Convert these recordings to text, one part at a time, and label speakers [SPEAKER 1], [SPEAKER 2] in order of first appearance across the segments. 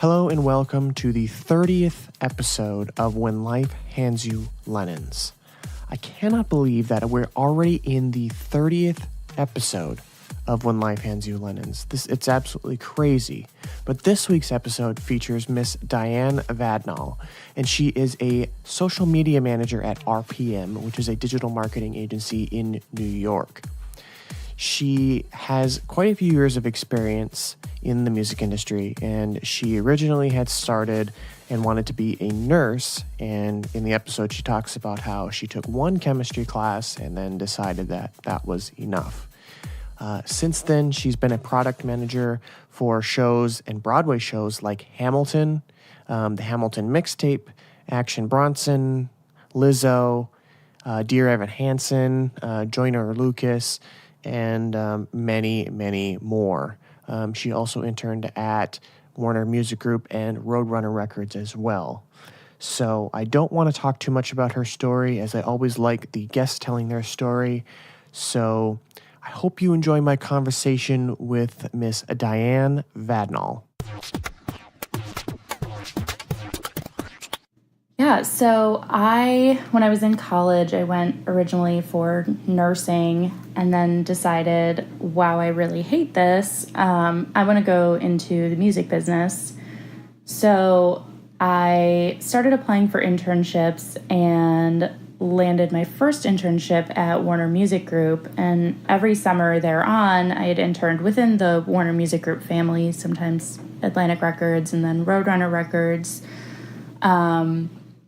[SPEAKER 1] Hello and welcome to the 30th episode of When Life Hands You Lemons. I cannot believe that we're already in the 30th episode of When Life Hands You Lemons. It's absolutely crazy. But this week's episode features Miss Diane Vadnal, and she is a social media manager at RPM, which is a digital marketing agency in New York. She has quite a few years of experience in the music industry, and she originally had started and wanted to be a nurse. And in the episode, she talks about how she took one chemistry class and then decided that that was enough. Since then, she's been a product manager for shows and Broadway shows like Hamilton, the Hamilton Mixtape, Action Bronson, Lizzo, Dear Evan Hansen, Joyner Lucas, and many, many more. She also interned at Warner Music Group and Roadrunner Records as well. So I don't want to talk too much about her story, as I always like the guests telling their story. So I hope you enjoy my conversation with Miss Diane Vadnal.
[SPEAKER 2] Yeah, so when I was in college, I went originally for nursing and then decided, wow, I really hate this. I want to go into the music business. So I started applying for internships and landed my first internship at Warner Music Group. And every summer thereon, I had interned within the Warner Music Group family, sometimes Atlantic Records and then Roadrunner Records.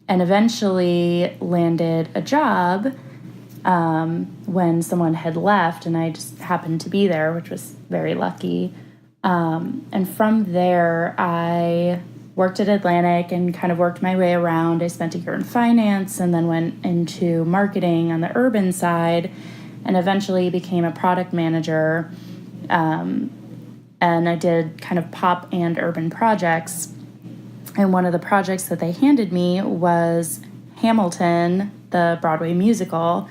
[SPEAKER 2] And eventually landed a job when someone had left, and I just happened to be there, which was very lucky. And from there, I worked at Atlantic and kind of worked my way around. I spent a year in finance and then went into marketing on the urban side and eventually became a product manager. And I did kind of pop and urban projects. And one of the projects that they handed me was Hamilton, the Broadway musical.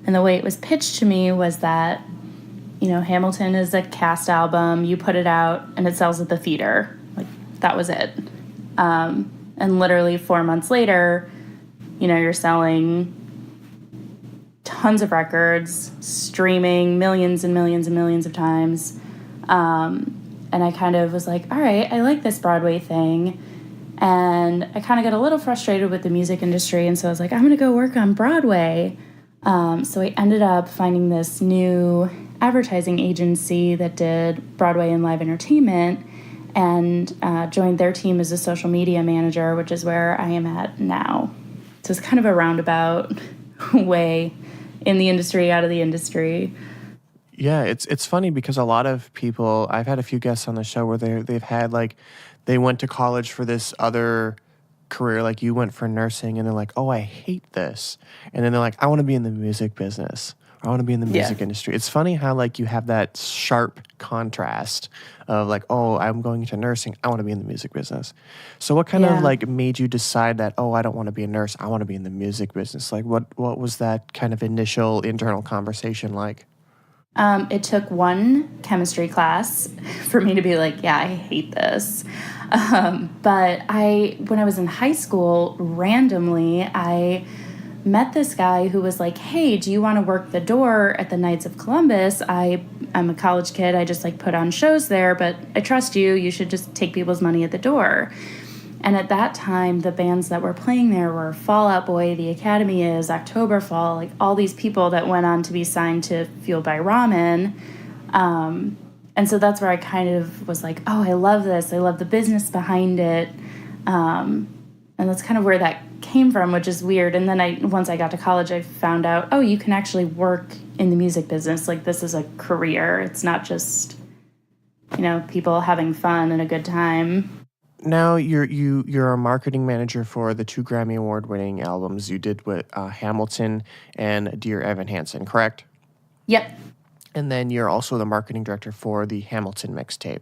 [SPEAKER 2] And the way it was pitched to me was that, Hamilton is a cast album. You put it out and it sells at the theater. Like, that was it. And literally 4 months later, you're selling tons of records, streaming millions and millions and millions of times. And I kind of was like, all right, I like this Broadway thing. And I kind of got a little frustrated with the music industry, and so I was like, I'm going to go work on Broadway. So I ended up finding this new advertising agency that did Broadway and live entertainment, and joined their team as a social media manager, which is where I am at now. So it's kind of a roundabout way in the industry, out of the industry.
[SPEAKER 1] Yeah, it's funny because a lot of people, I've had a few guests on the show where they've had they went to college for this other career, like you went for nursing, and they're like, oh, I hate this. And then they're like, I want to be in the music business. I want to be in the music industry. It's funny how you have that sharp contrast of oh, I'm going into nursing. I want to be in the music business. So what kind of made you decide that, oh, I don't want to be a nurse. I want to be in the music business? What was that kind of initial internal conversation like?
[SPEAKER 2] It took one chemistry class for me to be like, yeah, I hate this. But when I was in high school, randomly, I met this guy who was like, hey, do you want to work the door at the Knights of Columbus? I'm a college kid. I just put on shows there, but I trust you. You should just take people's money at the door. And at that time, the bands that were playing there were Fall Out Boy, The Academy Is, Oktoberfall, all these people that went on to be signed to Fueled by Ramen. And so that's where I kind of was like, oh, I love this. I love the business behind it. And that's kind of where that came from, which is weird. And then once I got to college, I found out, oh, you can actually work in the music business. This is a career. It's not just, people having fun and a good time.
[SPEAKER 1] Now you're a marketing manager for the 2 Grammy Award-winning albums you did with Hamilton and Dear Evan Hansen, correct?
[SPEAKER 2] Yep.
[SPEAKER 1] And then you're also the marketing director for the Hamilton Mixtape.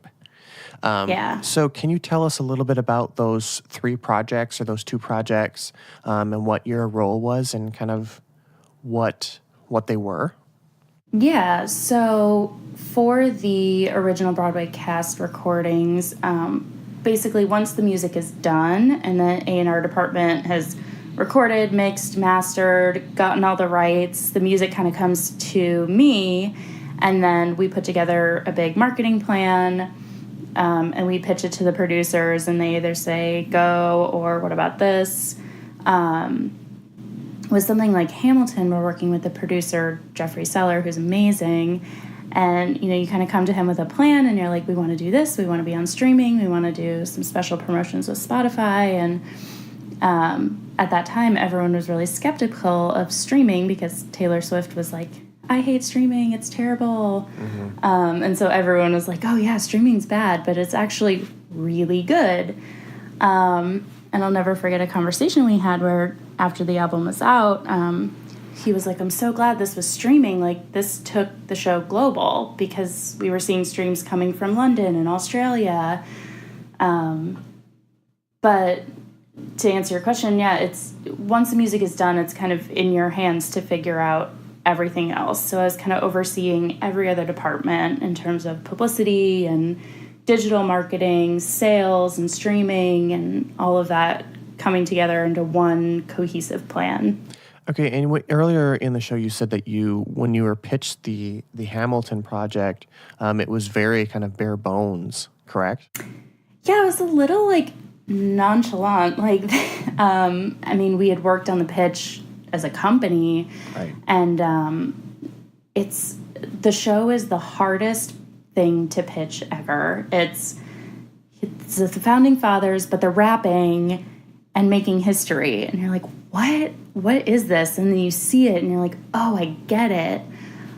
[SPEAKER 2] Yeah.
[SPEAKER 1] So can you tell us a little bit about those 3 projects or those 2 projects and what your role was and kind of what they were?
[SPEAKER 2] Yeah, so for the original Broadway cast recordings, basically once the music is done and the A&R department has recorded, mixed, mastered, gotten all the rights, the music kind of comes to me, and then we put together a big marketing plan, and we pitch it to the producers, and they either say go or what about this. With something like Hamilton, we're working with the producer Jeffrey Seller, who's amazing. And, you kind of come to him with a plan, and you're like, we want to do this. We want to be on streaming. We want to do some special promotions with Spotify. And at that time, everyone was really skeptical of streaming because Taylor Swift was like, I hate streaming. It's terrible. Mm-hmm. And so everyone was like, oh, yeah, streaming's bad, but it's actually really good. And I'll never forget a conversation we had where after the album was out, he was like, I'm so glad this was streaming. Like, this took the show global because we were seeing streams coming from London and Australia. But to answer your question, yeah, it's once the music is done, it's kind of in your hands to figure out everything else. So I was kind of overseeing every other department in terms of publicity and digital marketing, sales and streaming, and all of that coming together into one cohesive plan.
[SPEAKER 1] Okay, and earlier in the show, you said that when you were pitched the Hamilton project, it was very kind of bare bones, correct?
[SPEAKER 2] Yeah, it was a little like nonchalant. Like, I mean, we had worked on the pitch as a company,
[SPEAKER 1] right?
[SPEAKER 2] And the show is the hardest thing to pitch ever. It's the founding fathers, but they're rapping and making history, and you're like, what is this? And then you see it and you're like, oh, I get it.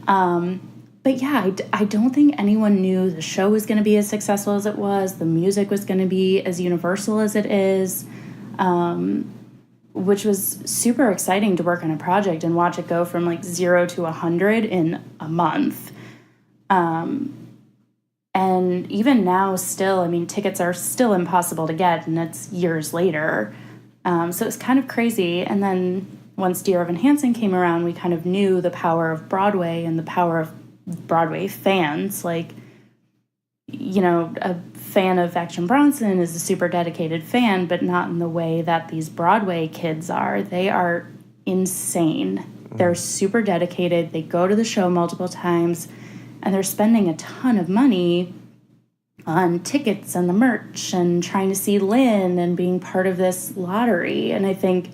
[SPEAKER 2] But yeah, I don't think anyone knew the show was going to be as successful as it was, the music was going to be as universal as it is, which was super exciting to work on a project and watch it go from like 0 to 100 in a month. And even now still, I mean, tickets are still impossible to get, and it's years later. So it's kind of crazy. And then once Dear Evan Hansen came around, we kind of knew the power of Broadway and the power of Broadway fans. Like, a fan of Action Bronson is a super dedicated fan, but not in the way that these Broadway kids are. They are insane. They're super dedicated. They go to the show multiple times, and they're spending a ton of money on tickets and the merch and trying to see Lynn and being part of this lottery. And I think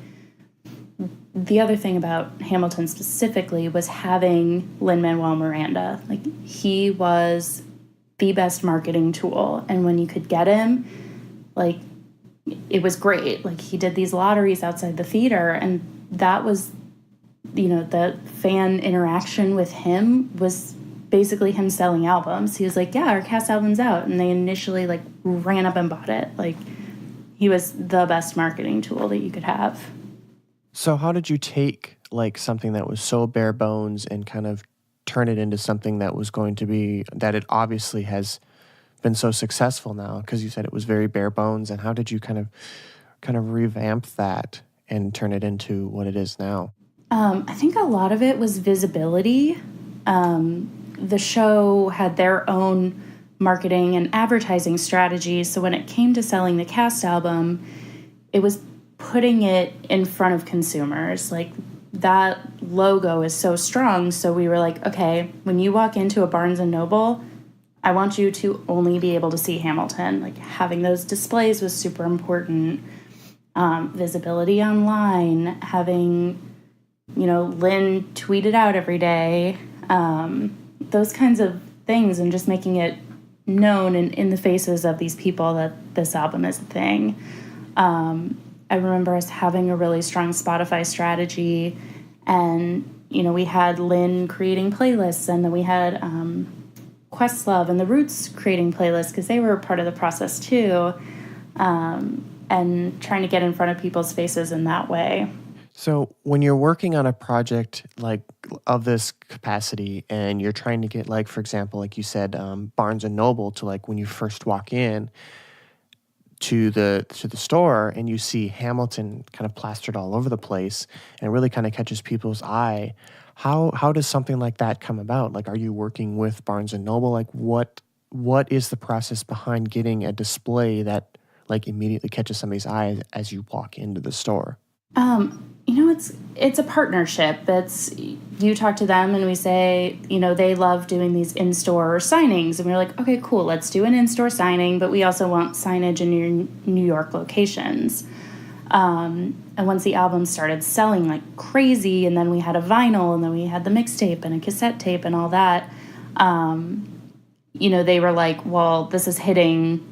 [SPEAKER 2] the other thing about Hamilton specifically was having Lin-Manuel Miranda. Like, he was the best marketing tool. And when you could get him, like, it was great. Like, he did these lotteries outside the theater, and that was, the fan interaction with him was basically him selling albums. He was like, yeah, our cast album's out. And they initially like ran up and bought it. Like, he was the best marketing tool that you could have.
[SPEAKER 1] So how did you take like something that was so bare bones and kind of turn it into something that was going to be, that it obviously has been so successful now? Because you said it was very bare bones. And how did you kind of revamp that and turn it into what it is now?
[SPEAKER 2] I think a lot of it was visibility. The show had their own marketing and advertising strategies. So when it came to selling the cast album, it was putting it in front of consumers. Like, that logo is so strong. So we were like, okay, when you walk into a Barnes and Noble, I want you to only be able to see Hamilton. Like, having those displays was super important. Visibility online, having, Lynn tweet it out every day. Those kinds of things, and just making it known and in the faces of these people that this album is a thing. I remember us having a really strong Spotify strategy, and, we had Lynn creating playlists, and then we had Questlove and The Roots creating playlists because they were part of the process too, and trying to get in front of people's faces in that way.
[SPEAKER 1] So when you're working on a project like of this capacity and you're trying to get, like, for example, like you said, Barnes and Noble to, like, when you first walk in to the store and you see Hamilton kind of plastered all over the place and it really kind of catches people's eye, how does something like that come about? Like, are you working with Barnes and Noble? Like, what is the process behind getting a display that like immediately catches somebody's eye as you walk into the store?
[SPEAKER 2] It's a partnership. You talk to them and we say, they love doing these in-store signings. And we're like, okay, cool, let's do an in-store signing, but we also want signage in your New York locations. And once the album started selling like crazy, and then we had a vinyl, and then we had the mixtape and a cassette tape and all that, they were like, well, this is hitting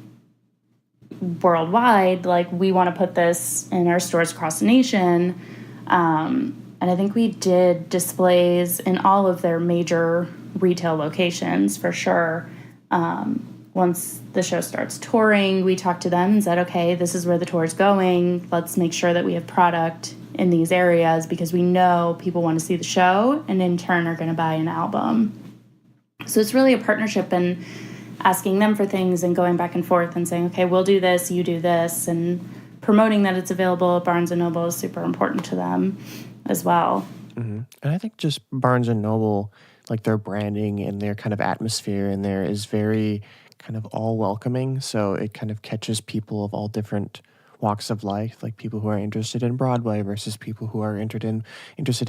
[SPEAKER 2] worldwide. Like, we want to put this in our stores across the nation. And I think we did displays in all of their major retail locations for sure. Once the show starts touring, we talked to them and said, okay, this is where the tour is going. Let's make sure that we have product in these areas because we know people want to see the show and in turn are going to buy an album. So it's really a partnership and asking them for things and going back and forth and saying, okay, we'll do this, you do this, and promoting that it's available at Barnes & Noble is super important to them as well.
[SPEAKER 1] Mm-hmm. And I think just Barnes & Noble, like their branding and their kind of atmosphere in there is very kind of all welcoming. So it kind of catches people of all different walks of life, like people who are interested in Broadway versus people who are interested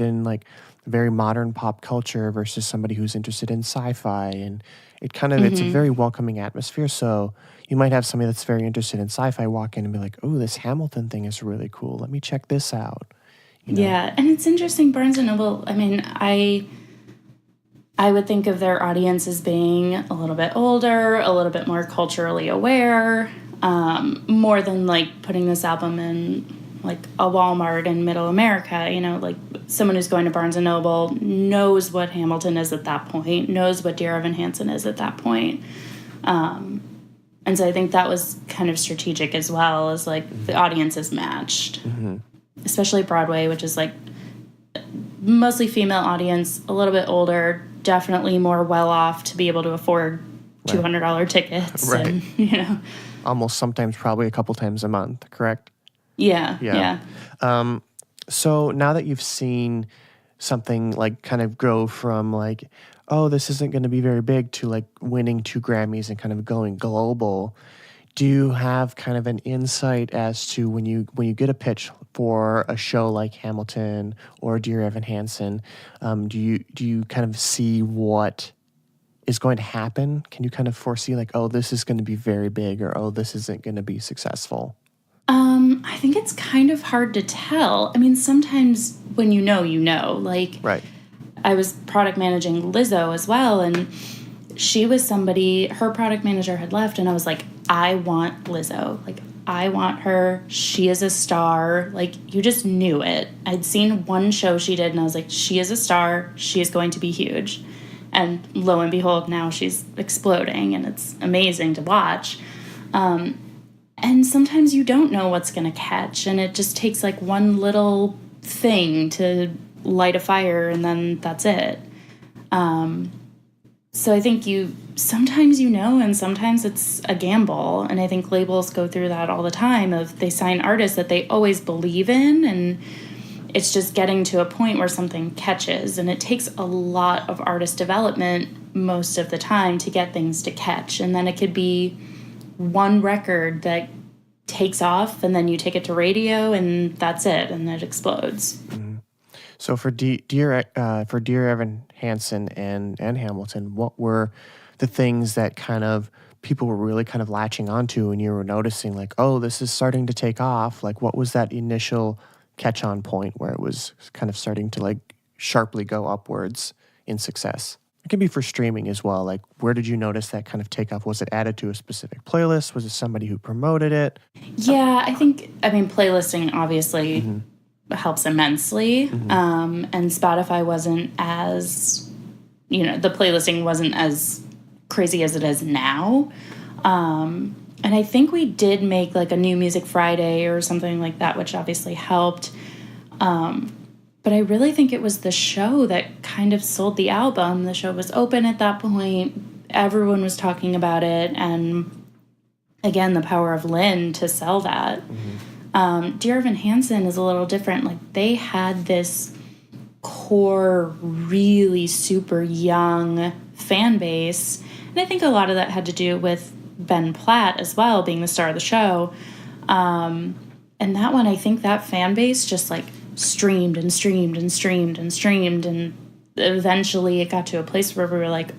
[SPEAKER 1] in like very modern pop culture versus somebody who's interested in sci-fi. And it kind of, it's a very welcoming atmosphere. So you might have somebody that's very interested in sci-fi walk in and be like, oh, this Hamilton thing is really cool. Let me check this out.
[SPEAKER 2] Yeah, and it's interesting, Barnes & Noble, I mean, I would think of their audience as being a little bit older, a little bit more culturally aware, more than like putting this album in like a Walmart in middle America, like someone who's going to Barnes & Noble knows what Hamilton is at that point, knows what Dear Evan Hansen is at that point. And so I think that was kind of strategic as well, as like the audience is matched, especially Broadway, which is like mostly female audience, a little bit older, definitely more well off to be able to afford $200 tickets.
[SPEAKER 1] Right.
[SPEAKER 2] And,
[SPEAKER 1] almost sometimes probably a couple times a month, correct?
[SPEAKER 2] Yeah.
[SPEAKER 1] So now that you've seen something like kind of grow from like, oh, this isn't going to be very big to like winning 2 Grammys and kind of going global, do you have kind of an insight as to when you get a pitch for a show like Hamilton or Dear Evan Hansen, do you kind of see what is going to happen? Can you kind of foresee like, oh, this is going to be very big, or oh, this isn't going to be successful?
[SPEAKER 2] I think it's kind of hard to tell. I mean, sometimes when you know, like,
[SPEAKER 1] right.
[SPEAKER 2] I was product managing Lizzo as well, and she was somebody, her product manager had left, and I was like, I want Lizzo. Like, I want her. She is a star. Like, you just knew it. I'd seen one show she did, and I was like, she is a star. She is going to be huge. And lo and behold, now she's exploding, and it's amazing to watch. And sometimes you don't know what's going to catch, and it just takes like one little thing to light a fire, and then that's it. So I think sometimes and sometimes it's a gamble. And I think labels go through that all the time of they sign artists that they always believe in, and it's just getting to a point where something catches. And it takes a lot of artist development most of the time to get things to catch. And then it could be one record that takes off, and then you take it to radio, and that's it, and it explodes.
[SPEAKER 1] Mm-hmm. So for Dear Evan Hansen and Hamilton, what were the things that kind of people were really kind of latching onto, and you were noticing like, oh, this is starting to take off? Like, what was that initial catch-on point where it was kind of starting to like sharply go upwards in success? It can be for streaming as well. Like, where did you notice that kind of take off? Was it added to a specific playlist? Was it somebody who promoted it?
[SPEAKER 2] Yeah, I mean, playlisting obviously helps immensely. And Spotify wasn't as, the playlisting wasn't as crazy as it is now. And I think we did make like a New Music Friday or something like that, which obviously helped. But I really think it was the show that kind of sold the album. The show was open at that point. Everyone was talking about it. And again, the power of Lynn to sell that. Dear Evan Hansen is a little different. Like, they had this core, really super young fan base. And I think a lot of that had to do with Ben Platt as well, being the star of the show. And that one, I think that fan base just like streamed and streamed and streamed and streamed. And eventually it got to a place where we were like,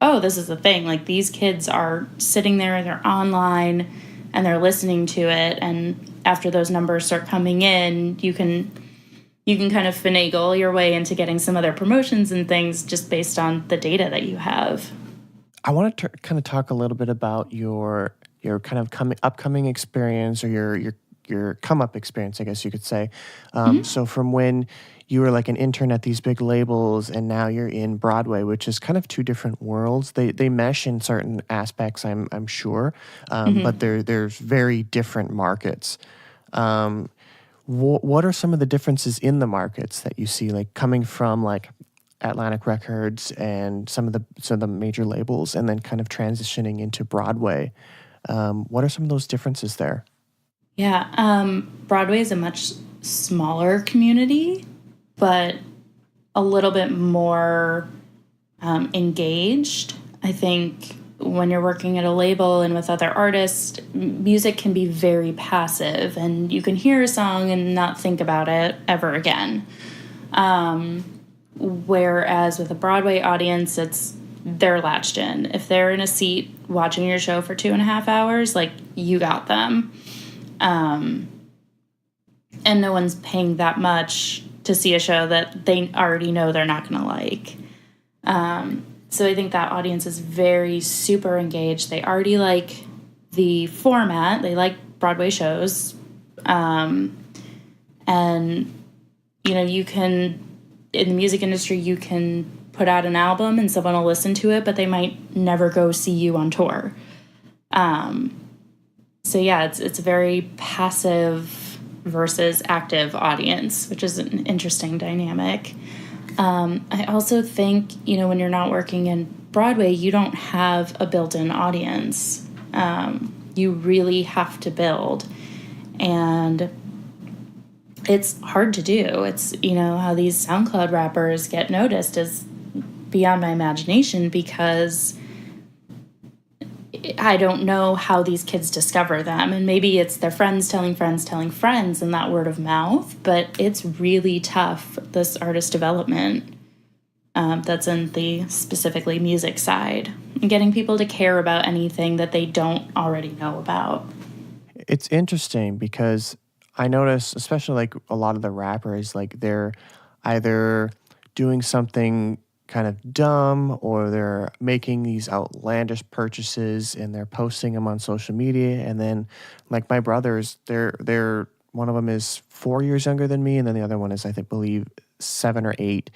[SPEAKER 2] oh, this is the thing. Like, these kids are sitting there, they're online, and they're listening to it. And after those numbers start coming in, you can kind of finagle your way into getting some other promotions and things just based on the data that you have.
[SPEAKER 1] I want to kind of talk a little bit about your kind of upcoming experience, or your come up experience, I guess you could say. So from when you were like an intern at these big labels, and now you're in Broadway, which is kind of two different worlds. They mesh in certain aspects, I'm sure, but there's very different markets. What are some of the differences in the markets that you see, like coming from like Atlantic Records and some of the major labels, and then kind of transitioning into Broadway? What are some of those differences there?
[SPEAKER 2] Yeah, Broadway is a much smaller community, but a little bit more engaged. I think when you're working at a label and with other artists, music can be very passive, and you can hear a song and not think about it ever again. Whereas with a Broadway audience, they're latched in. If they're in a seat watching your show for 2.5 hours, like, you got them. And no one's paying that much to see a show that they already know they're not going to like. So I think that audience is very super engaged. They already like the format. They like Broadway shows. And, you know, you can, in the music industry, you can put out an album and someone will listen to it, but they might never go see you on tour. So yeah, it's a very passive versus active audience, which is an interesting dynamic. I also think, you know, when you're not working in Broadway, you don't have a built-in audience. You really have to build. And it's hard to do. It's, you know, how these SoundCloud rappers get noticed is beyond my imagination, because I don't know how these kids discover them. And maybe it's their friends telling friends and that word of mouth, but it's really tough, this artist development that's in the specifically music side, and getting people to care about anything that they don't already know about.
[SPEAKER 1] It's interesting because I notice, especially like a lot of the rappers, like they're either doing something kind of dumb, or they're making these outlandish purchases and they're posting them on social media. And then like my brothers, they're one of them is 4 years younger than me, and then the other one is, I believe 7 or 8.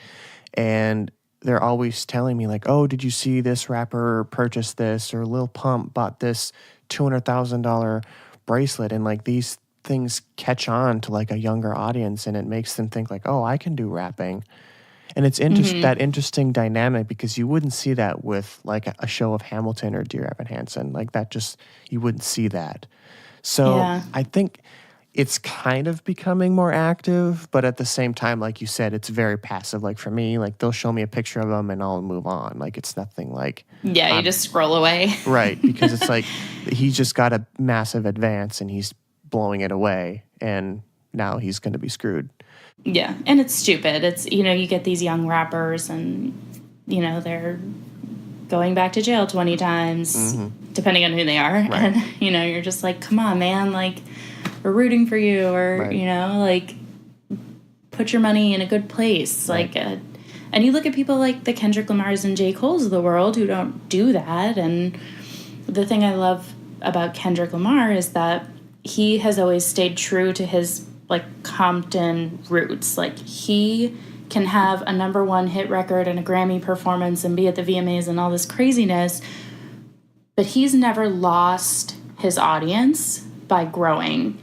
[SPEAKER 1] And they're always telling me like, oh, did you see this rapper purchase this, or Lil Pump bought this $200,000 bracelet? And like these things catch on to like a younger audience, and it makes them think like, oh, I can do rapping. And it's that interesting dynamic, because you wouldn't see that with like a show of Hamilton or Dear Evan Hansen. Like that you wouldn't see that. So yeah. I think it's kind of becoming more active, but at the same time, like you said, it's very passive. Like for me, like they'll show me a picture of them and I'll move on. Like it's nothing like...
[SPEAKER 2] Yeah, you just scroll away.
[SPEAKER 1] Right, because it's like he just got a massive advance and he's blowing it away, and now he's going to be screwed.
[SPEAKER 2] Yeah, and it's stupid. It's, you know, you get these young rappers and, you know, they're going back to jail 20 times, depending on who they are. Right. And, you know, you're just like, come on, man, like, we're rooting for you, or, right. You know, like, put your money in a good place. Right. Like, and you look at people like the Kendrick Lamars and J. Cole's of the world who don't do that. And the thing I love about Kendrick Lamar is that he has always stayed true to his like Compton roots. Like he can have a #1 hit record and a Grammy performance and be at the VMAs and all this craziness, but he's never lost his audience by growing.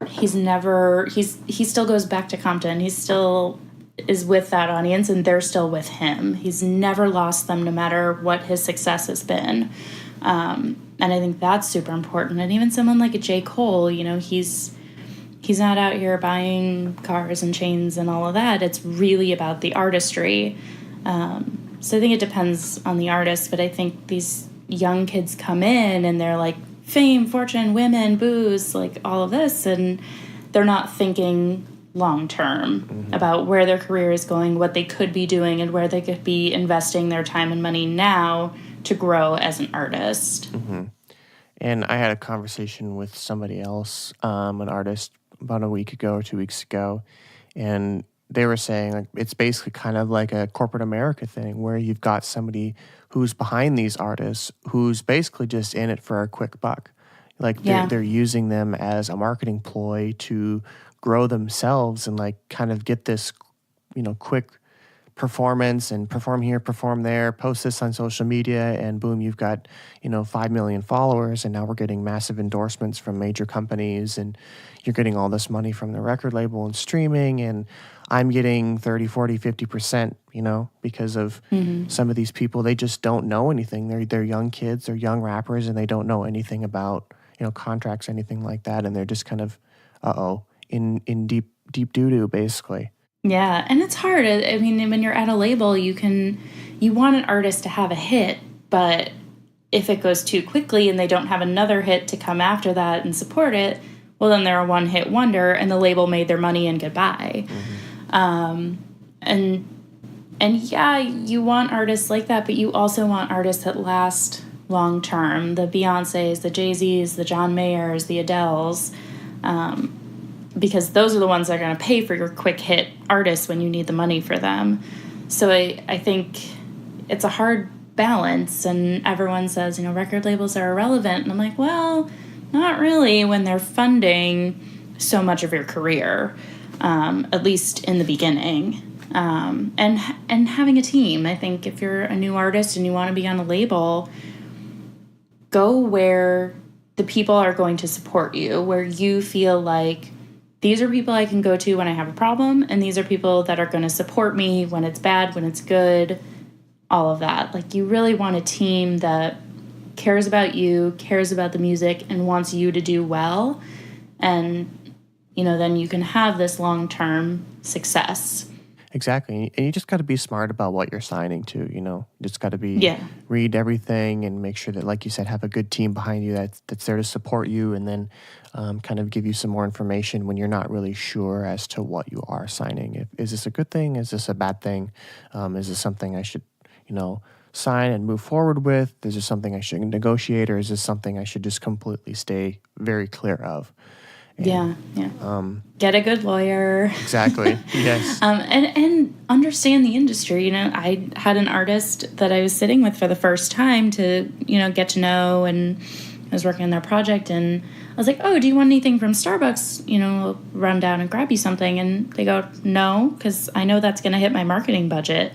[SPEAKER 2] He still goes back to Compton. He still is with that audience and they're still with him. He's never lost them, no matter what his success has been. And I think that's super important. And even someone like a J. Cole, you know, he's not out here buying cars and chains and all of that. It's really about the artistry. So I think it depends on the artist, but I think these young kids come in and they're like fame, fortune, women, booze, like all of this, and they're not thinking long term about where their career is going, what they could be doing, and where they could be investing their time and money now to grow as an artist.
[SPEAKER 1] And I had a conversation with somebody else, an artist, about a week ago or 2 weeks ago, and they were saying like it's basically kind of like a corporate America thing where you've got somebody who's behind these artists who's basically just in it for a quick buck. Like they're using them as a marketing ploy to grow themselves and like kind of get this, quick performance and perform here, perform there, post this on social media, and boom, you've got, 5 million followers, and now we're getting massive endorsements from major companies, and you're getting all this money from the record label and streaming, and I'm getting 30, 40, 50%, because of some of these people. They just don't know anything. They're young kids, they're young rappers, and they don't know anything about, contracts, anything like that, and they're just kind of, in deep doo-doo, basically.
[SPEAKER 2] Yeah, and it's hard. I mean, when you're at a label, you want an artist to have a hit, but if it goes too quickly and they don't have another hit to come after that and support it, well, then they're a one-hit wonder, and the label made their money and goodbye. And yeah, you want artists like that, but you also want artists that last long-term. The Beyoncés, the Jay-Z's, the John Mayers, the Adeles, because those are the ones that are going to pay for your quick hit artists when you need the money for them. So I think it's a hard balance, and everyone says, record labels are irrelevant. And I'm like, well, not really when they're funding so much of your career, at least in the beginning. And having a team. I think if you're a new artist and you want to be on a label, go where the people are going to support you, where you feel like these are people I can go to when I have a problem, and these are people that are going to support me when it's bad, when it's good, all of that. Like, you really want a team that cares about you, cares about the music, and wants you to do well. And, then you can have this long-term success.
[SPEAKER 1] Exactly. And you just got to be smart about what you're signing to, You just got to read everything and make sure that, like you said, have a good team behind you that's there to support you, and then kind of give you some more information when you're not really sure as to what you are signing. Is this a good thing? Is this a bad thing? Is this something I should, sign and move forward with? Is this something I should negotiate, or is this something I should just completely stay very clear of?
[SPEAKER 2] And, get a good lawyer.
[SPEAKER 1] Exactly. Yes.
[SPEAKER 2] And understand the industry. I had an artist that I was sitting with for the first time to, get to know, and I was working on their project, and I was like, oh, do you want anything from Starbucks? I'll run down and grab you something. And they go, no, because I know that's going to hit my marketing budget.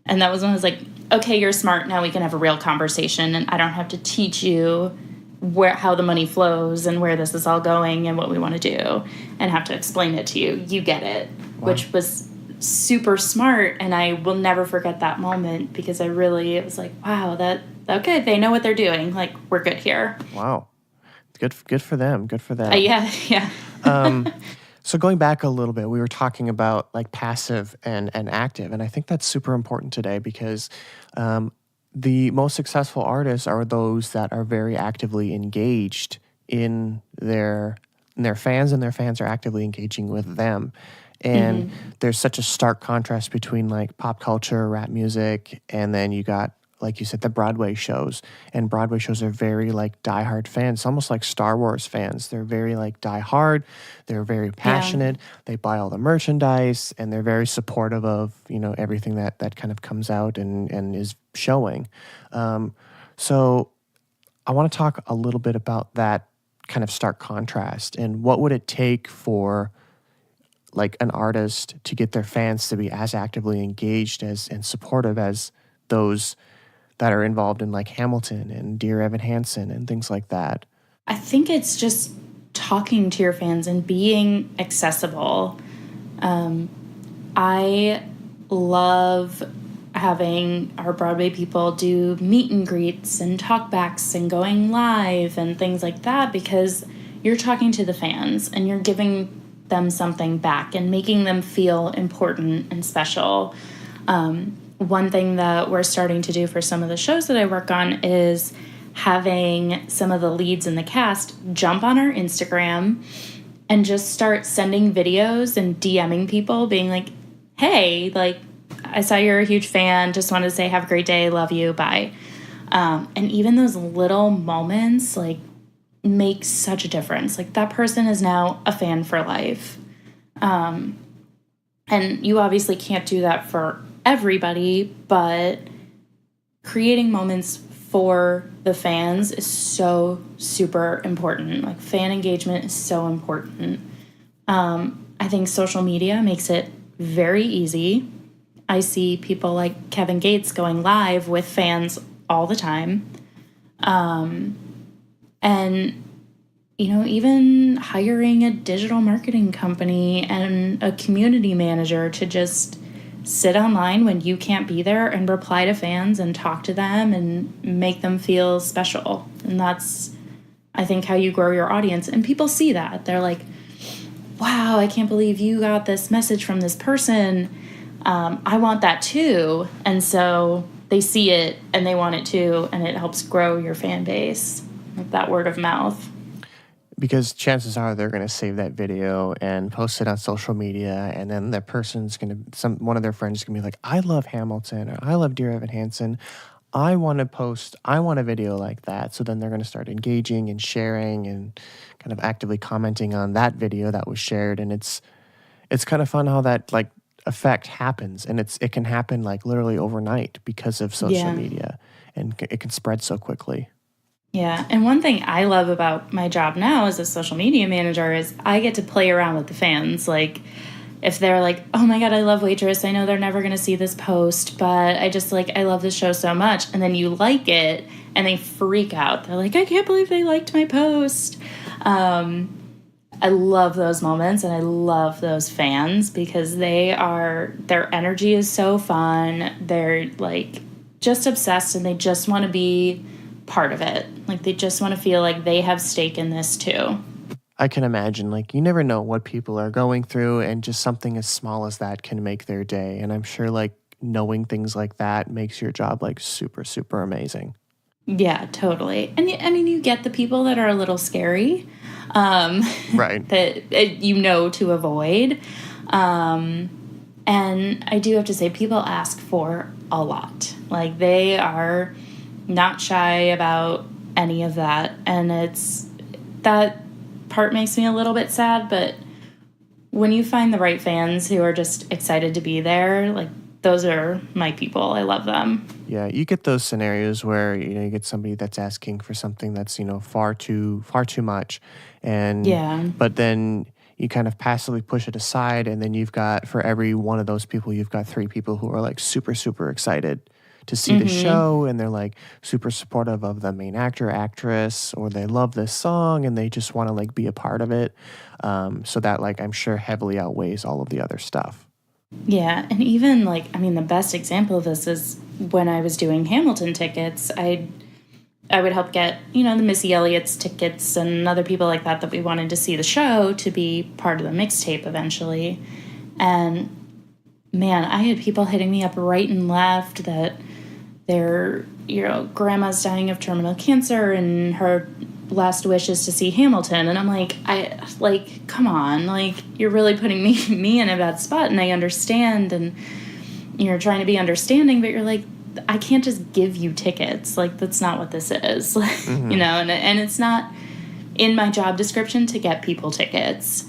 [SPEAKER 2] And that was when I was like, okay, you're smart. Now we can have a real conversation, and I don't have to teach you how the money flows and where this is all going and what we want to do, and have to explain it to you. You get it. Wow. Which was super smart, and I will never forget that moment, because it was like, wow, okay, they know what they're doing. Like, we're good here.
[SPEAKER 1] Wow. Good for them. Good for them.
[SPEAKER 2] Yeah.
[SPEAKER 1] So going back a little bit, we were talking about like passive and active, and I think that's super important today, because the most successful artists are those that are very actively engaged in their fans, and their fans are actively engaging with them. And there's such a stark contrast between like pop culture, rap music, and then you got, like you said, the Broadway shows. And Broadway shows are very like diehard fans, almost like Star Wars fans. They're very like diehard. They're very passionate. Yeah. They buy all the merchandise, and they're very supportive of, everything that kind of comes out and is showing. So I want to talk a little bit about that kind of stark contrast, and what would it take for like an artist to get their fans to be as actively engaged and supportive as those that are involved in like Hamilton and Dear Evan Hansen and things like that?
[SPEAKER 2] I think it's just talking to your fans and being accessible. I love having our Broadway people do meet and greets and talkbacks and going live and things like that, because you're talking to the fans and you're giving them something back and making them feel important and special. One thing that we're starting to do for some of the shows that I work on is having some of the leads in the cast jump on our Instagram and just start sending videos and DMing people being like, hey, like, I saw you're a huge fan. Just wanted to say have a great day. Love you. Bye. And even those little moments, like, make such a difference. Like, that person is now a fan for life. And you obviously can't do that for everybody, but creating moments for the fans is so super important. Like, fan engagement is so important. I think social media makes it very easy. I see people like Kevin Gates going live with fans all the time. And, you know, even hiring a digital marketing company and a community manager to just sit online when you can't be there and reply to fans and talk to them and make them feel special. And that's, I think, how you grow your audience. And people see that. They're like, wow, I can't believe you got this message from this person. I want that too. And so they see it and they want it too. And it helps grow your fan base, like that word of mouth.
[SPEAKER 1] Because chances are they're going to save that video and post it on social media, and then that person's going to, one of their friends is going to be like, I love Hamilton, or I love Dear Evan Hansen. I want a video like that. So then they're going to start engaging and sharing and kind of actively commenting on that video that was shared. And it's kind of fun how that like effect happens, and it can happen like literally overnight because of social media, and it can spread so quickly.
[SPEAKER 2] Yeah, and one thing I love about my job now as a social media manager is I get to play around with the fans. Like, if they're like, oh my God, I love Waitress. I know they're never going to see this post, but I love this show so much. And then you like it, and they freak out. They're like, I can't believe they liked my post. I love those moments, and I love those fans because their energy is so fun. They're like just obsessed, and they just want to be part of it. Like, they just want to feel like they have stake in this too.
[SPEAKER 1] I can imagine, like, you never know what people are going through, and just something as small as that can make their day. And I'm sure, like, knowing things like that makes your job, like, super, super amazing.
[SPEAKER 2] Yeah, totally. And I mean, you get the people that are a little scary,
[SPEAKER 1] right?
[SPEAKER 2] That you know to avoid. And I do have to say, people ask for a lot. Like, they are not shy about any of that, and that part makes me a little bit sad. But when you find the right fans who are just excited to be there, like, those are my people. I love them.
[SPEAKER 1] Yeah, you get those scenarios where, you know, you get somebody that's asking for something that's, you know, far too much, and but then you kind of passively push it aside, and then you've got, for every one of those people, you've got 3 people who are like super, super excited to see the show, and they're like super supportive of the main actor, actress, or they love this song and they just want to like be a part of it. So that, like, I'm sure heavily outweighs all of the other stuff.
[SPEAKER 2] Yeah, and even like, I mean, the best example of this is when I was doing Hamilton tickets. I would help get, you know, the Missy Elliott's tickets and other people like that we wanted to see the show to be part of the mixtape eventually. And man, I had people hitting me up right and left that their, you know, grandma's dying of terminal cancer and her last wish is to see Hamilton. And I'm like, come on, like, you're really putting me in a bad spot, and I understand, and you're trying to be understanding, but you're like, I can't just give you tickets. Like, that's not what this is. You know, and it's not in my job description to get people tickets.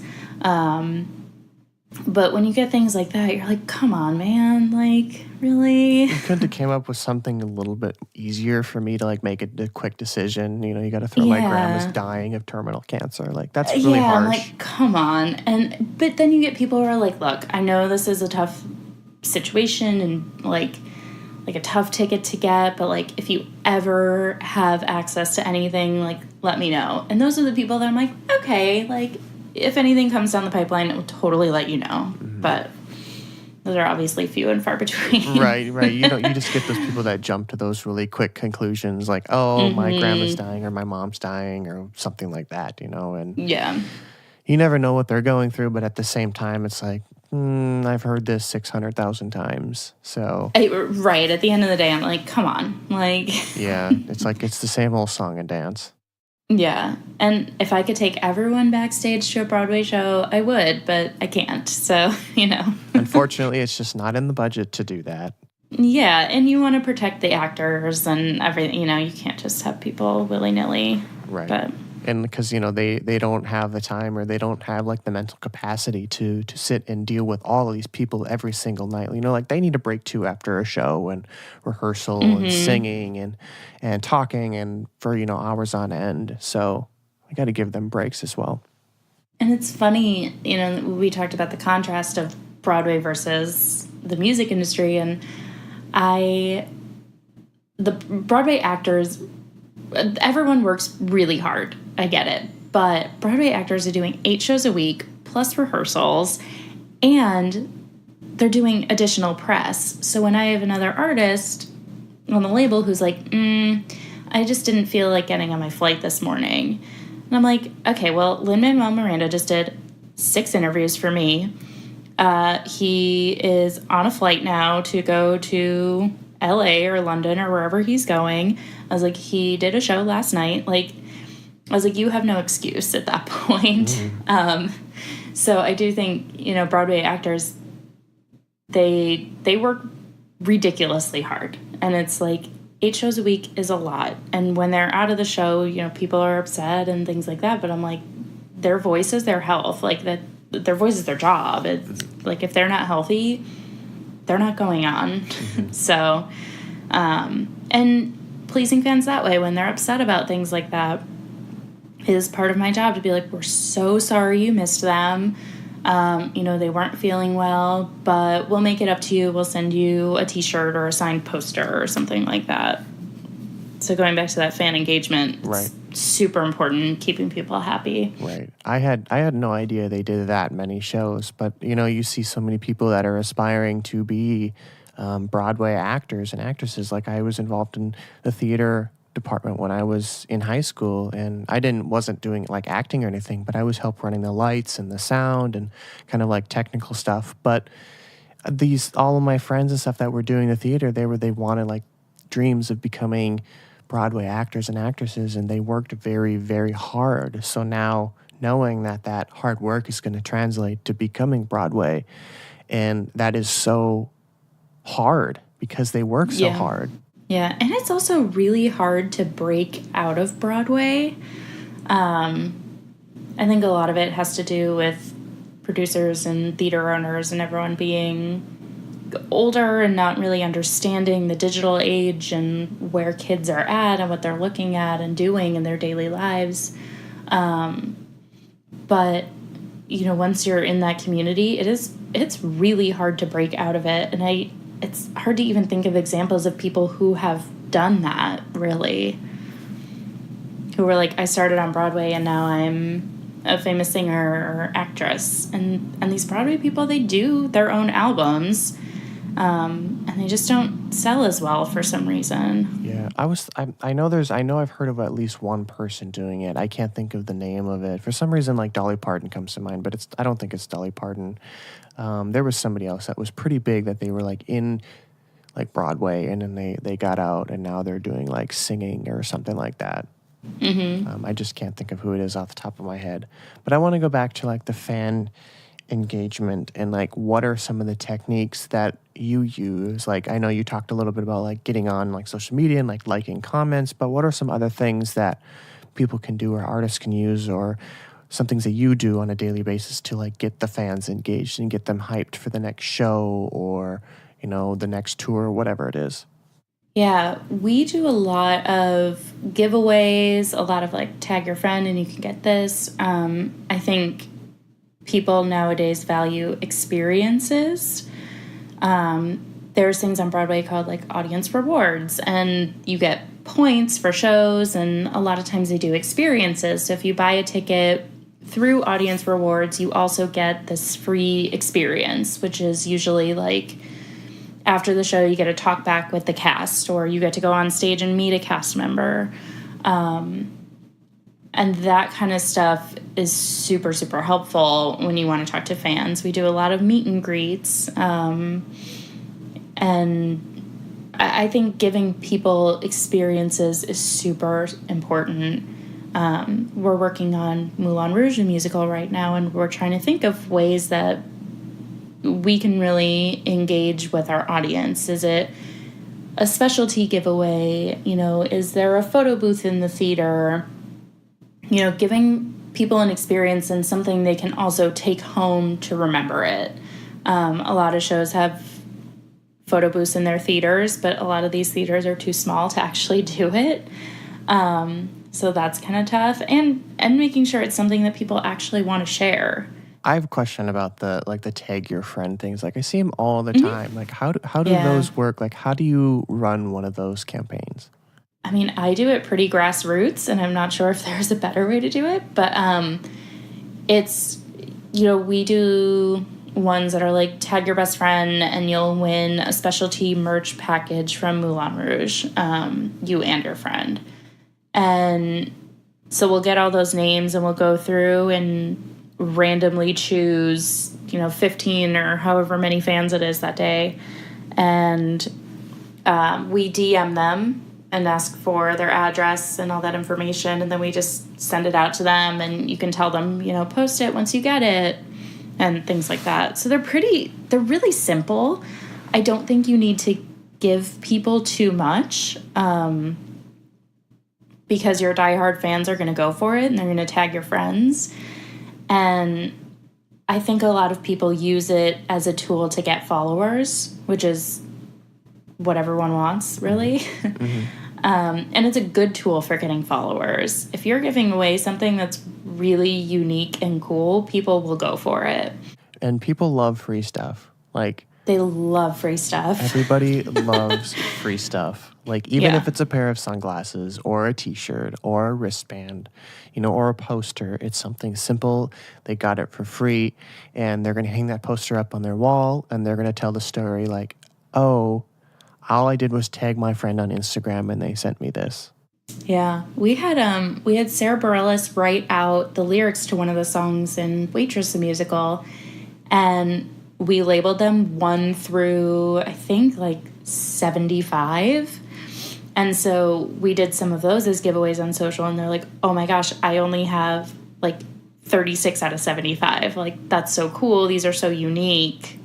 [SPEAKER 2] But when you get things like that, you're like, come on, man. Like, really?
[SPEAKER 1] You couldn't have came up with something a little bit easier for me to, like, make a quick decision. You know, you got to throw my grandma's dying of terminal cancer. Like, that's really harsh.
[SPEAKER 2] I'm like, come on. But then you get people who are like, look, I know this is a tough situation and, like a tough ticket to get, but, like, if you ever have access to anything, like, let me know. And those are the people that I'm like, okay, like, if anything comes down the pipeline, it will totally let you know. But those are obviously few and far between.
[SPEAKER 1] Right. You just get those people that jump to those really quick conclusions, like, oh, my grandma's dying, or my mom's dying, or something like that, you know. And you never know what they're going through, but at the same time, it's like, I've heard this 600,000 times. So
[SPEAKER 2] Right. At the end of the day, I'm like, come on. Like,
[SPEAKER 1] yeah, it's like it's the same old song and dance.
[SPEAKER 2] yeah. And if I could take everyone backstage to a Broadway show, I would, but I can't. So,
[SPEAKER 1] Unfortunately, it's just not in the budget to do that.
[SPEAKER 2] Yeah, and you want to protect the actors and everything. You can't just have people willy-nilly.
[SPEAKER 1] Right.
[SPEAKER 2] But
[SPEAKER 1] and because, they don't have the time or they don't have, like, the mental capacity to sit and deal with all of these people every single night. Like, they need a break, too, after a show and rehearsal and singing and talking and for, hours on end. So I got to give them breaks as well.
[SPEAKER 2] And it's funny, we talked about the contrast of Broadway versus the music industry, and the Broadway actors, everyone works really hard. I get it. But Broadway actors are doing 8 shows a week plus rehearsals, and they're doing additional press. So when I have another artist on the label who's like, I just didn't feel like getting on my flight this morning. And I'm like, okay, well, Lin-Manuel Miranda just did 6 interviews for me. He is on a flight now to go to LA or London or wherever he's going. I was like, he did a show last night. Like, I was like, you have no excuse at that point. So I do think, Broadway actors, they work ridiculously hard. And it's like 8 shows a week is a lot. And when they're out of the show, people are upset and things like that. But I'm like, their voice is their health. Like, that, their voice is their job. It's like, if they're not healthy, they're not going on. So, and pleasing fans that way when they're upset about things like that is part of my job to be like, we're so sorry you missed them. They weren't feeling well, but we'll make it up to you. We'll send you a t-shirt or a signed poster or something like that. So going back to that fan engagement,
[SPEAKER 1] right.
[SPEAKER 2] It's super important, keeping people happy.
[SPEAKER 1] Right. I had no idea they did that many shows, but, you see so many people that are aspiring to be Broadway actors and actresses. Like, I was involved in the theater department when I was in high school, and I wasn't doing like acting or anything, but I was help running the lights and the sound and kind of like technical stuff. But all of my friends and stuff that were doing the theater, they wanted like dreams of becoming Broadway actors and actresses, and they worked very, very hard. So now knowing that hard work is going to translate to becoming Broadway, and that is so hard because they work so hard.
[SPEAKER 2] Yeah, and it's also really hard to break out of Broadway. I think a lot of it has to do with producers and theater owners and everyone being older and not really understanding the digital age and where kids are at and what they're looking at and doing in their daily lives. But, once you're in that community, it's really hard to break out of it. And it's hard to even think of examples of people who have done that, really. Who were like, I started on Broadway and now I'm a famous singer or actress. And these Broadway people, they do their own albums, and they just don't sell as well for some reason.
[SPEAKER 1] Yeah, I know I've heard of at least one person doing it. I can't think of the name of it. For some reason, like Dolly Parton comes to mind, but I don't think it's Dolly Parton. There was somebody else that was pretty big that they were like in like Broadway, and then they got out and now they're doing like singing or something like that. I just can't think of who it is off the top of my head. But I want to go back to like the fan engagement and like what are some of the techniques that you use. Like, I know you talked a little bit about like getting on like social media and like liking comments, but what are some other things that people can do or artists can use, or some things that you do on a daily basis to like get the fans engaged and get them hyped for the next show or, the next tour, whatever it is?
[SPEAKER 2] Yeah, we do a lot of giveaways, a lot of like tag your friend and you can get this. I think people nowadays value experiences. There's things on Broadway called like audience rewards, and you get points for shows, and a lot of times they do experiences. So if you buy a ticket through audience rewards, you also get this free experience, which is usually like after the show, you get to talk back with the cast, or you get to go on stage and meet a cast member. And that kind of stuff is super, super helpful when you want to talk to fans. We do a lot of meet and greets, and I think giving people experiences is super important. We're working on Moulin Rouge, the musical, right now, and we're trying to think of ways that we can really engage with our audience. Is it a specialty giveaway? Is there a photo booth in the theater? Giving people an experience and something they can also take home to remember it. A lot of shows have photo booths in their theaters, but a lot of these theaters are too small to actually do it. So that's kind of tough. And making sure it's something that people actually want to share.
[SPEAKER 1] I have a question about the tag your friend things. Like, I see them all the time. Like, how do those work? Like, how do you run one of those campaigns?
[SPEAKER 2] I mean, I do it pretty grassroots, and I'm not sure if there's a better way to do it. But it's, we do ones that are like tag your best friend and you'll win a specialty merch package from Moulin Rouge, you and your friend. And so we'll get all those names and we'll go through and randomly choose, 15 or however many fans it is that day. And we DM them and ask for their address and all that information. And then we just send it out to them, and you can tell them, post it once you get it and things like that. So they're really simple. I don't think you need to give people too much, because your diehard fans are going to go for it and they're going to tag your friends. And I think a lot of people use it as a tool to get followers, which is what everyone wants, really. Mm-hmm. And it's a good tool for getting followers. If you're giving away something that's really unique and cool, people will go for it.
[SPEAKER 1] And people love free stuff. Like,
[SPEAKER 2] they love free stuff.
[SPEAKER 1] Everybody loves free stuff. Like, even if it's a pair of sunglasses or a t-shirt or a wristband, or a poster, it's something simple. They got it for free, and they're going to hang that poster up on their wall, and they're going to tell the story like, oh, all I did was tag my friend on Instagram and they sent me this.
[SPEAKER 2] Yeah, we had Sarah Bareilles write out the lyrics to one of the songs in Waitress the musical, and we labeled them 1 through, I think, like 75. And so we did some of those as giveaways on social, and they're like, oh my gosh, I only have like 36 out of 75. Like, that's so cool. These are so unique.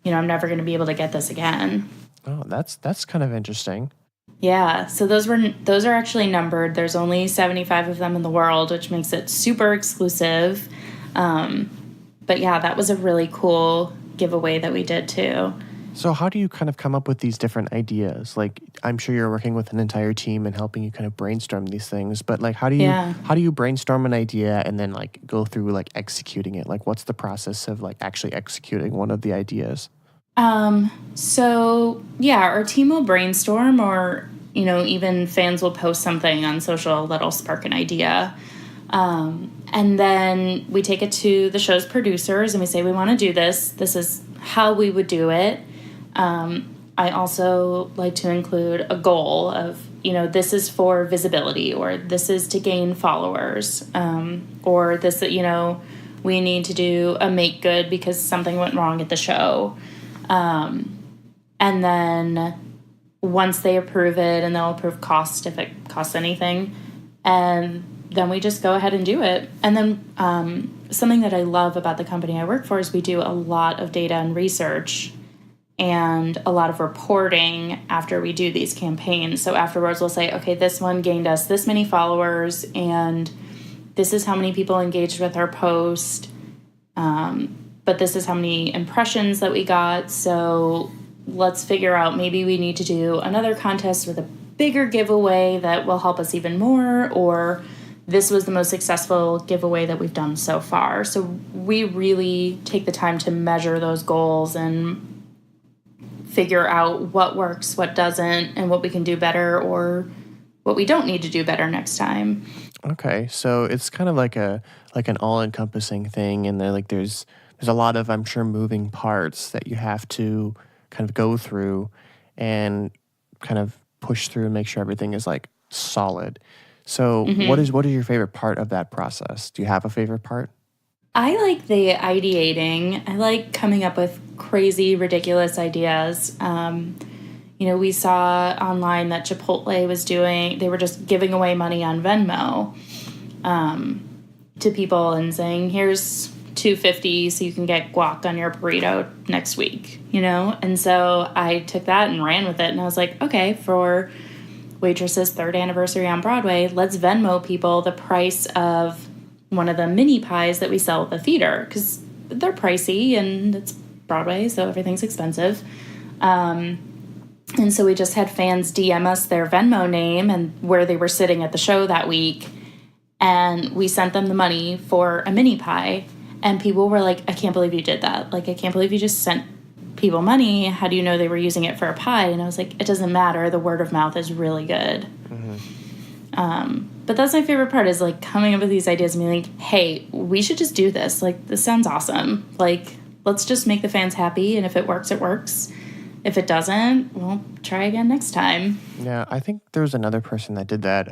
[SPEAKER 2] I'm never going to be able to get this again.
[SPEAKER 1] Oh, that's kind of interesting.
[SPEAKER 2] Yeah, so those are actually numbered. There's only 75 of them in the world, which makes it super exclusive. But yeah, that was a really cool giveaway that we did too.
[SPEAKER 1] So how do you kind of come up with these different ideas? Like, I'm sure you're working with an entire team and helping you kind of brainstorm these things, but like, how do you brainstorm an idea and then like go through like executing it? Like, what's the process of like actually executing one of the ideas?
[SPEAKER 2] So yeah, our team will brainstorm, or, even fans will post something on social that'll spark an idea. And then we take it to the show's producers and we say, we want to do this. This is how we would do it. I also like to include a goal of, this is for visibility, or this is to gain followers, or this, we need to do a make good because something went wrong at the show. And then once they approve it, and they'll approve cost if it costs anything, and then we just go ahead and do it. And then something that I love about the company I work for is we do a lot of data and research and a lot of reporting after we do these campaigns. So afterwards we'll say, okay, this one gained us this many followers, and this is how many people engaged with our post, but this is how many impressions that we got. So let's figure out, maybe we need to do another contest with a bigger giveaway that will help us even more, or this was the most successful giveaway that we've done so far. So we really take the time to measure those goals and figure out what works, what doesn't, and what we can do better, or what we don't need to do better next time.
[SPEAKER 1] Okay, so it's kind of like an all-encompassing thing, and there's a lot of, I'm sure, moving parts that you have to kind of go through and kind of push through and make sure everything is like solid. So what is your favorite part of that process? Do you have a favorite part?
[SPEAKER 2] I like the ideating. I like coming up with crazy, ridiculous ideas. We saw online that Chipotle was they were just giving away money on Venmo to people and saying, here's $2.50 so you can get guac on your burrito next week, And so I took that and ran with it. And I was like, okay, for Waitress's 3rd anniversary on Broadway, let's Venmo people the price of one of the mini pies that we sell at the theater, because they're pricey and it's Broadway, so everything's expensive. And so we just had fans DM us their Venmo name and where they were sitting at the show that week, and we sent them the money for a mini pie. And people were like, I can't believe you did that. Like, I can't believe you just sent people money. How do you know they were using it for a pie? And I was like, it doesn't matter. The word of mouth is really good. But that's my favorite part, is like coming up with these ideas and being like, hey, we should just do this. Like, this sounds awesome. Like, let's just make the fans happy. And if it works, it works. If it doesn't, we'll try again next time.
[SPEAKER 1] Yeah, I think there was another person that did that.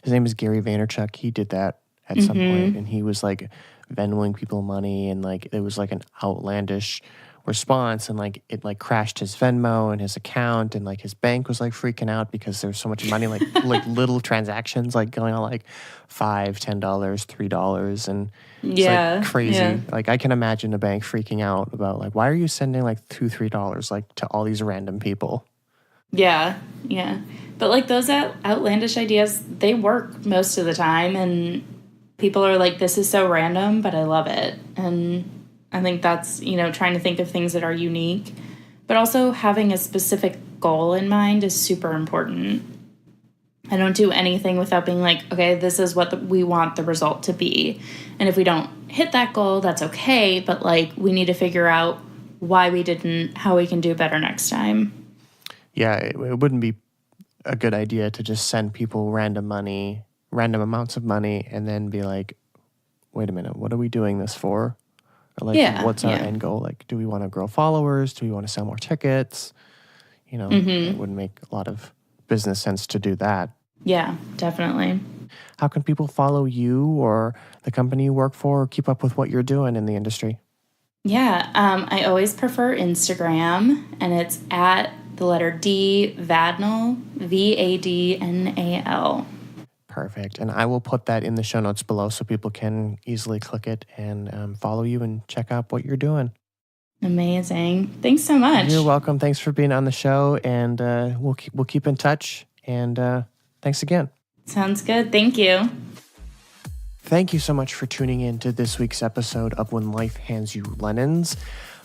[SPEAKER 1] His name is Gary Vaynerchuk. He did that at some point, and he was like Venmoing people money, and like it was like an outlandish response, and like it like crashed his Venmo and his account, and like his bank was like freaking out because there was so much money, like like little transactions like going on, like $5, $10, $3, and it's like crazy. Yeah. Like I can imagine a bank freaking out about like, why are you sending like $2, $3 like to all these random people?
[SPEAKER 2] Yeah. But like those outlandish ideas, they work most of the time, and people are like, this is so random, but I love it. And I think that's, trying to think of things that are unique, but also having a specific goal in mind is super important. I don't do anything without being like, okay, this is what we want the result to be. And if we don't hit that goal, that's okay. But like, we need to figure out why we didn't, how we can do better next time.
[SPEAKER 1] Yeah, it wouldn't be a good idea to just send people random amounts of money, and then be like, wait a minute, what are we doing this for? Or like, what's our end goal? Like, do we want to grow followers? Do we want to sell more tickets? It wouldn't make a lot of business sense to do that.
[SPEAKER 2] Yeah, definitely.
[SPEAKER 1] How can people follow you or the company you work for, or keep up with what you're doing in the industry?
[SPEAKER 2] Yeah, I always prefer Instagram, and it's at the letter D, Vadnal, Vadnal.
[SPEAKER 1] Perfect. And I will put that in the show notes below so people can easily click it and follow you and check out what you're doing.
[SPEAKER 2] Amazing. Thanks so much.
[SPEAKER 1] You're welcome. Thanks for being on the show, and we'll keep in touch. And thanks again.
[SPEAKER 2] Sounds good. Thank you.
[SPEAKER 1] Thank you so much for tuning in to this week's episode of When Life Hands You Lemons.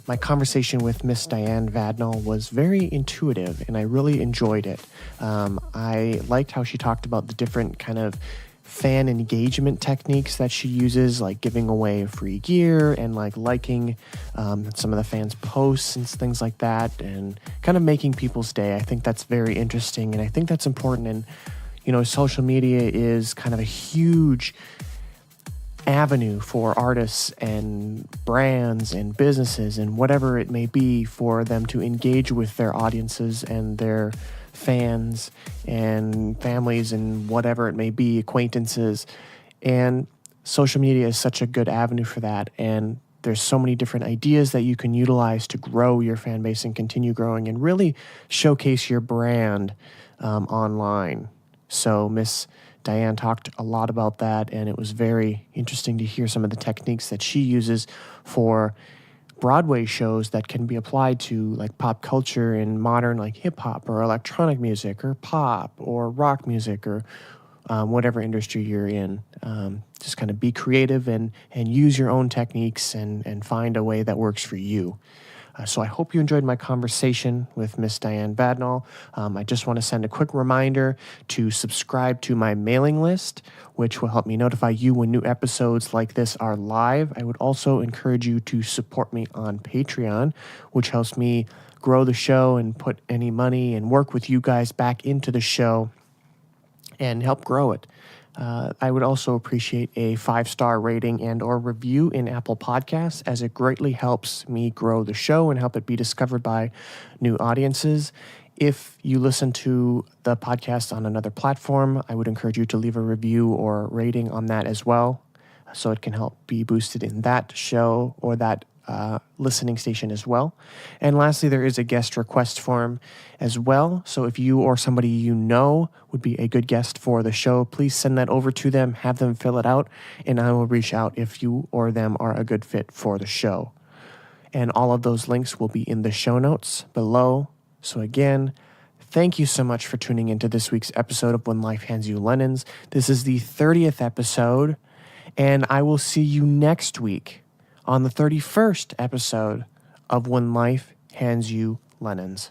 [SPEAKER 1] My conversation with Miss Diane Vadnal was very intuitive, and I really enjoyed it. I liked how she talked about the different kind of fan engagement techniques that she uses, like giving away free gear and like liking some of the fans' posts and things like that, and kind of making people's day. I think that's very interesting, and I think that's important. And, social media is kind of a huge avenue for artists and brands and businesses and whatever it may be for them to engage with their audiences and their fans and families and whatever it may be, acquaintances. And social media is such a good avenue for that. And there's so many different ideas that you can utilize to grow your fan base and continue growing and really showcase your brand online. So Miss Diane talked a lot about that, and it was very interesting to hear some of the techniques that she uses for Broadway shows that can be applied to like pop culture and modern like hip hop or electronic music or pop or rock music or whatever industry you're in. Just kind of be creative and use your own techniques and find a way that works for you. So I hope you enjoyed my conversation with Miss Diane Vadnal. I just want to send a quick reminder to subscribe to my mailing list, which will help me notify you when new episodes like this are live. I would also encourage you to support me on Patreon, which helps me grow the show and put any money and work with you guys back into the show and help grow it. I would also appreciate a 5-star rating and or review in Apple Podcasts, as it greatly helps me grow the show and help it be discovered by new audiences. If you listen to the podcast on another platform, I would encourage you to leave a review or rating on that as well, so it can help be boosted in that show or that listening station as well. And lastly, there is a guest request form as well. So if you or somebody you know would be a good guest for the show, please send that over to them, have them fill it out, and I will reach out if you or them are a good fit for the show. And all of those links will be in the show notes below. So again, thank you so much for tuning into this week's episode of When Life Hands You Lemons. This is the 30th episode, and I will see you next week on the 31st episode of When Life Hands You Lemons.